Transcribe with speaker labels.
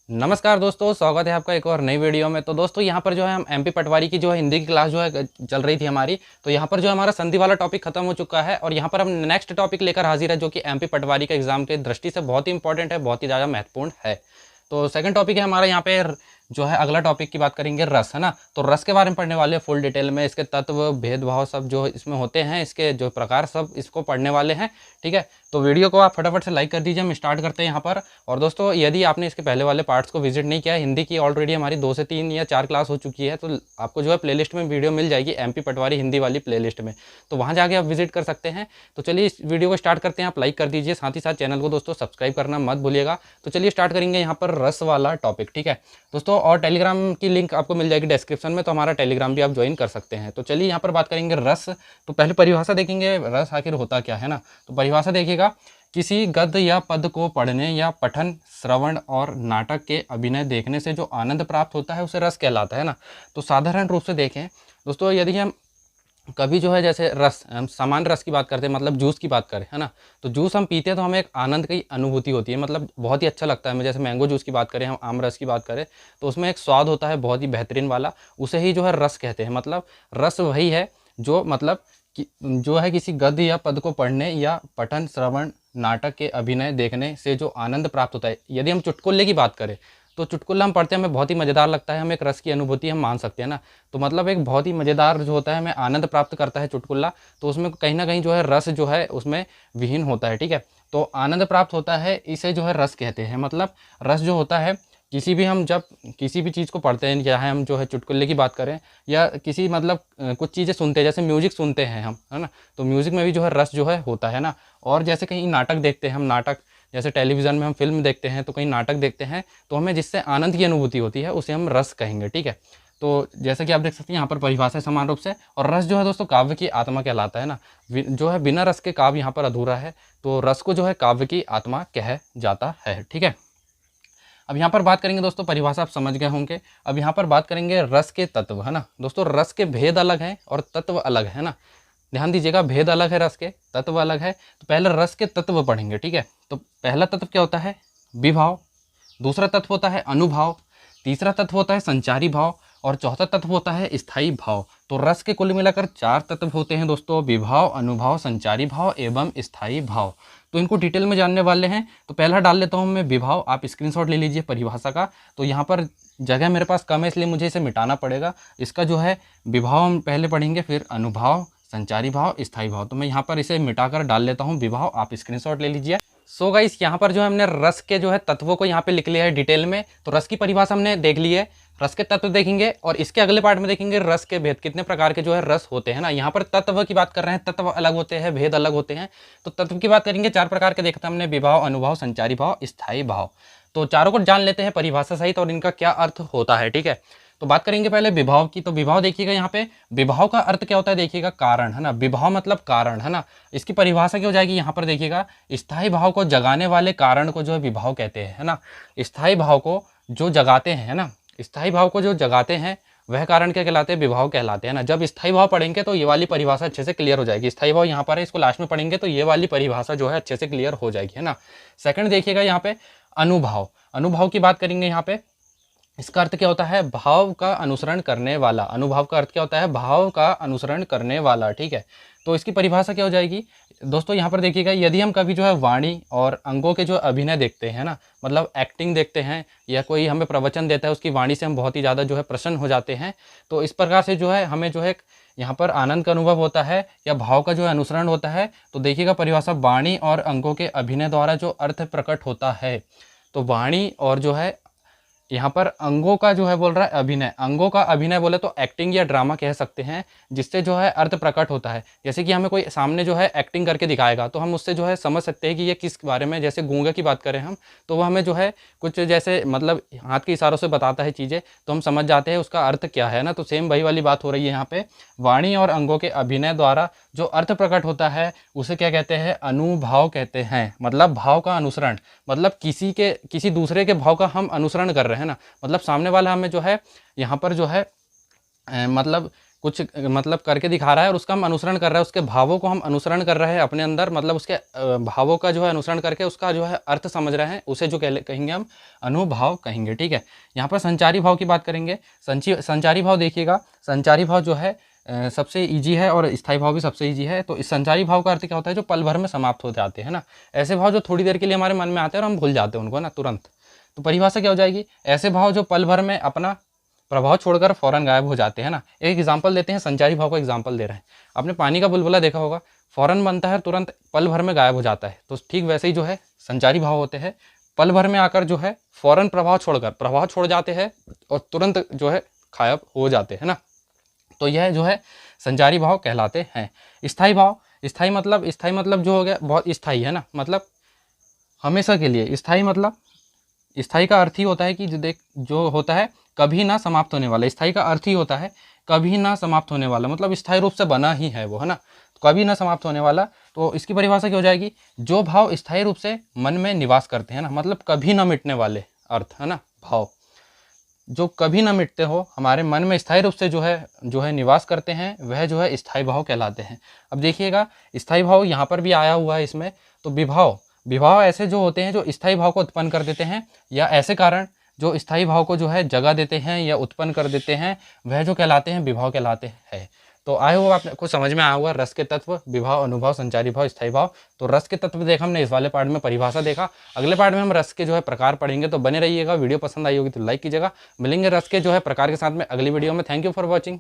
Speaker 1: नमस्कार दोस्तों, स्वागत है आपका एक और नई वीडियो में। तो दोस्तों यहाँ पर जो है हम एमपी पटवारी की जो है हिंदी की क्लास जो है चल रही थी हमारी। तो यहाँ पर जो हमारा संधि वाला टॉपिक खत्म हो चुका है और यहाँ पर हम नेक्स्ट टॉपिक लेकर हाजिर है, जो कि एमपी पटवारी का एग्जाम के दृष्टि से बहुत ही इंपॉर्टेंट है, बहुत ही ज़्यादा महत्वपूर्ण है। तो सेकंड टॉपिक है हमारा यहाँ पे जो है, अगला टॉपिक की बात करेंगे रस, है ना। तो रस के बारे में पढ़ने वाले फुल डिटेल में, इसके तत्व भेदभाव सब जो इसमें होते हैं, इसके जो प्रकार सब इसको पढ़ने वाले हैं। ठीक है, तो वीडियो को आप फटाफट से लाइक कर दीजिए। हम स्टार्ट करते हैं यहाँ पर। और दोस्तों यदि आपने इसके पहले वाले पार्ट्स को विजिट नहीं किया, हिंदी की ऑलरेडी हमारी 2 से 3 या 4 क्लास हो चुकी है, तो आपको जो है प्लेलिस्ट में वीडियो मिल जाएगी एमपी पटवारी हिंदी वाली प्लेलिस्ट में, तो वहाँ जाके आप विजिट कर सकते हैं। तो चलिए इस वीडियो को स्टार्ट करते हैं। आप लाइक कर दीजिए, साथ ही साथ चैनल को दोस्तों सब्सक्राइब करना मत भूलिएगा। तो चलिए स्टार्ट करेंगे यहाँ पर रस वाला टॉपिक। ठीक है दोस्तों, और टेलीग्राम की लिंक आपको मिल जाएगी डिस्क्रिप्शन में, तो हमारा टेलीग्राम भी आप ज्वाइन कर सकते हैं। तो चलिए यहाँ पर बात करेंगे रस। तो पहले परिभाषा देखेंगे, रस आखिर होता क्या है ना। तो परिभाषा देखिएगा, किसी गद्य या पद को पढ़ने या पठन, श्रवण और नाटक के अभिनय देखने से जो आनंद प्राप्त होता है उसे रस कहलाता है ना। तो साधारण रूप से देखें दोस्तों, यदि हम कभी जो है जैसे रस, हम सामान्य रस की बात करते हैं, मतलब जूस की बात करें, है ना। तो जूस हम पीते हैं तो हमें एक आनंद की अनुभूति होती है, मतलब बहुत ही अच्छा लगता है हमें। जैसे मैंगो जूस की बात करें, हम आम रस की बात करें, तो उसमें एक स्वाद होता है बहुत ही बेहतरीन वाला, उसे ही जो है रस कहते हैं। मतलब रस वही है जो मतलब जो है किसी गद्य या पद को पढ़ने या पठन, श्रवण, नाटक के अभिनय देखने से जो आनंद प्राप्त होता है। यदि हम चुटकुले की बात करें, तो चुटकुला हम पढ़ते हैं, हमें बहुत ही मज़ेदार लगता है, हम एक रस की अनुभूति हम मान सकते हैं ना। तो मतलब एक बहुत ही मज़ेदार जो होता है, हमें आनंद प्राप्त करता है चुटकुला, तो उसमें कहीं ना कहीं जो है रस जो है उसमें विहीन होता है। ठीक है, तो आनंद प्राप्त होता है, इसे जो है रस कहते हैं। मतलब रस जो होता है, किसी भी हम जब किसी भी चीज़ को पढ़ते हैं, चाहे हम जो है चुटकुले की बात करें या किसी मतलब कुछ चीज़ें सुनते हैं, जैसे म्यूजिक सुनते हैं हम, है ना। तो म्यूजिक में भी जो है रस जो है होता है ना। और जैसे कहीं नाटक देखते हैं हम, नाटक जैसे टेलीविज़न में हम फिल्म देखते हैं, तो कहीं नाटक देखते हैं, तो हमें जिससे आनंद की अनुभूति होती है उसे हम रस कहेंगे। ठीक है, तो जैसे कि आप देख सकते हैं यहाँ पर परिभाषा है समान रूप से। और रस जो है दोस्तों काव्य की आत्मा कहलाता है ना। जो है बिना रस के काव्य यहाँ पर अधूरा है, तो रस को जो है काव्य की आत्मा कहा जाता है। ठीक है, अब यहाँ पर बात करेंगे दोस्तों, परिभाषा आप समझ गए होंगे। अब यहाँ पर बात करेंगे रस के तत्व, है ना। दोस्तों रस के भेद अलग हैं और तत्व अलग है ना। ध्यान दीजिएगा, भेद अलग है रस के, तत्व अलग है। तो पहले रस के तत्व पढ़ेंगे। ठीक है, तो पहला तत्व क्या होता है? विभाव। दूसरा तत्व होता है अनुभाव। तीसरा तत्व होता है संचारी भाव और चौथा तत्व होता है स्थायी भाव। तो रस के कुल मिलाकर 4 तत्व होते हैं दोस्तों, विभाव, अनुभाव, संचारी भाव एवं स्थायी भाव। तो इनको डिटेल में जानने वाले हैं। तो पहला डाल लेता हूँ मैं विभाव, आप स्क्रीनशॉट ले लीजिए परिभाषा का। तो यहाँ पर जगह मेरे पास कम है, इसलिए मुझे इसे मिटाना पड़ेगा। इसका जो है विभाव हम पहले पढ़ेंगे, फिर अनुभाव, संचारी भाव, स्थायी भाव। तो मैं यहाँ पर इसे मिटाकर डाल लेता हूँ विभाव, आप स्क्रीनशॉट ले लीजिए। सो गाइस, यहाँ पर जो है हमने रस के जो है तत्वों को यहाँ पे लिख लिया है डिटेल में। तो रस की परिभाषा हमने देख ली है, रस के तत्व देखेंगे और इसके अगले पार्ट में देखेंगे रस के भेद, कितने प्रकार के जो है रस होते हैं ना। यहाँ पर तत्व की बात कर रहे हैं, तत्व अलग होते हैं, भेद अलग होते हैं। तो तत्व की बात करेंगे, 4 प्रकार के देखते हैं हमने, विभाव, अनुभाव, संचारी भाव, स्थायी भाव। तो चारों को जान लेते हैं परिभाषा सहित और इनका क्या अर्थ होता है। ठीक है, तो बात करेंगे पहले विभाव की। तो विभाव देखिएगा, यहाँ पे विभाव का अर्थ क्या होता है देखिएगा, कारण, है ना। विभाव मतलब कारण, है ना। इसकी परिभाषा क्या हो जाएगी यहाँ पर देखिएगा, स्थायी भाव को जगाने वाले कारण को जो है विभाव कहते हैं, है ना। स्थायी भाव को जो जगाते हैं, है ना, स्थायी भाव को जो जगाते हैं वह कारण क्या कहलाते हैं? विभाव कहलाते हैं ना। जब स्थायी भाव पढ़ेंगे तो ये वाली परिभाषा अच्छे से क्लियर हो जाएगी। स्थायी भाव यहाँ पर है, इसको लास्ट में पढ़ेंगे तो ये वाली परिभाषा जो है अच्छे से क्लियर हो जाएगी, है ना। सेकंड देखिएगा यहाँ पे अनुभाव। अनुभाव की बात करेंगे यहाँ पे, इसका अर्थ क्या होता है? भाव का अनुसरण करने वाला। अनुभाव का अर्थ क्या होता है? भाव का अनुसरण करने वाला। ठीक है, तो इसकी परिभाषा क्या हो जाएगी दोस्तों, यहाँ पर देखिएगा, यदि हम कभी जो है वाणी और अंगों के जो अभिनय देखते हैं ना, मतलब एक्टिंग देखते हैं या कोई हमें प्रवचन देता है, उसकी वाणी से हम बहुत ही ज़्यादा जो है प्रसन्न हो जाते हैं, तो इस प्रकार से जो है हमें जो है यहाँ पर आनंद का अनुभव होता है या भाव का जो है अनुसरण होता है। तो देखिएगा परिभाषा, वाणी और अंगों के अभिनय द्वारा जो अर्थ प्रकट होता है। तो वाणी और जो है यहाँ पर अंगों का जो है बोल रहा है अभिनय, अंगों का अभिनय बोले तो एक्टिंग या ड्रामा कह सकते हैं, जिससे जो है अर्थ प्रकट होता है। जैसे कि हमें कोई सामने जो है एक्टिंग करके दिखाएगा तो हम उससे जो है समझ सकते हैं कि ये किस बारे में। जैसे गूंगे की बात करें हम, तो वह हमें जो है कुछ जैसे मतलब हाथ के इशारों से बताता है चीज़ें, तो हम समझ जाते हैं उसका अर्थ क्या है ना। तो सेम वही वाली बात हो रही है यहाँ पे, वाणी और अंगों के अभिनय द्वारा जो अर्थ प्रकट होता है उसे क्या कहते हैं? अनुभाव कहते हैं। मतलब भाव का अनुसरण, मतलब किसी दूसरे के भाव का हम अनुसरण कर रहे हैं ना। मतलब सामने वाला हमें जो है यहाँ पर जो है मतलब कुछ मतलब करके दिखा रहा है और उसका हम अनुसरण कर रहे हैं, उसके भावों को हम अनुसरण कर रहे हैं अपने अंदर, मतलब उसके भावों का जो है अनुसरण करके उसका जो है अर्थ समझ रहे हैं, उसे जो कहेंगे हम अनुभाव कहेंगे। ठीक है, यहाँ पर संचारी भाव की बात करेंगे। संचारी भाव देखिएगा, संचारी भाव जो है सबसे ईजी है और स्थायी भाव भी सबसे ईजी है। तो इस संचारी भाव का अर्थ क्या होता है, जो पल भर में समाप्त हो जाते हैं ना, ऐसे भाव जो थोड़ी देर के लिए हमारे मन में आते हैं और हम भूल जाते हैं उनको ना तुरंत। तो परिभाषा क्या हो जाएगी, ऐसे भाव जो पल भर में अपना प्रभाव छोड़कर फौरन गायब हो जाते हैं ना। एक एग्जाम्पल देते हैं, संचारी भाव का एग्जाम्पल दे रहे हैं। आपने पानी का बुलबुला देखा होगा, फौरन बनता है, तुरंत पल भर में गायब हो जाता है। तो ठीक वैसे ही जो है संचारी भाव होते हैं, पल भर में आकर जो है फौरन प्रभाव छोड़ जाते हैं और तुरंत जो है गायब हो जाते हैं ना। तो यह जो है संचारी भाव कहलाते हैं। स्थायी भाव, स्थायी मतलब जो हो गया बहुत स्थायी है ना, मतलब हमेशा के लिए। स्थायी मतलब, स्थायी का अर्थ ही होता है कि जो होता है कभी ना समाप्त होने वाला। स्थायी का अर्थ ही होता है कभी ना समाप्त होने वाला, मतलब स्थायी रूप से बना ही है वो, है ना, कभी ना समाप्त होने वाला। तो इसकी परिभाषा क्या हो जाएगी, जो भाव स्थायी रूप से मन में निवास करते हैं ना, मतलब कभी ना मिटने वाले अर्थ, है ना, भाव जो कभी ना मिटते हो, हमारे मन में स्थायी रूप से जो है निवास करते हैं, वह जो है स्थायी भाव कहलाते हैं। अब देखिएगा स्थायी भाव यहाँ पर भी आया हुआ है इसमें। तो विभाव ऐसे जो होते हैं जो स्थायी भाव को उत्पन्न कर देते हैं, या ऐसे कारण जो स्थायी भाव को जो है जगा देते हैं या उत्पन्न कर देते हैं, वह जो कहलाते हैं विभाव कहलाते हैं। तो आए हो आपको समझ में आया हुआ रस के तत्व, विभाव, अनुभव, संचारी भाव, स्थायी भाव। तो रस के तत्व देखा हमने, इस वाले पार्ट में परिभाषा देखा। अगले पार्ट में हम रस के जो है प्रकार पढ़ेंगे, तो बने रहिएगा। वीडियो पसंद आई होगी तो लाइक कीजिएगा। मिलेंगे रस के जो है प्रकार के साथ में अगली वीडियो में। Thank you for watching.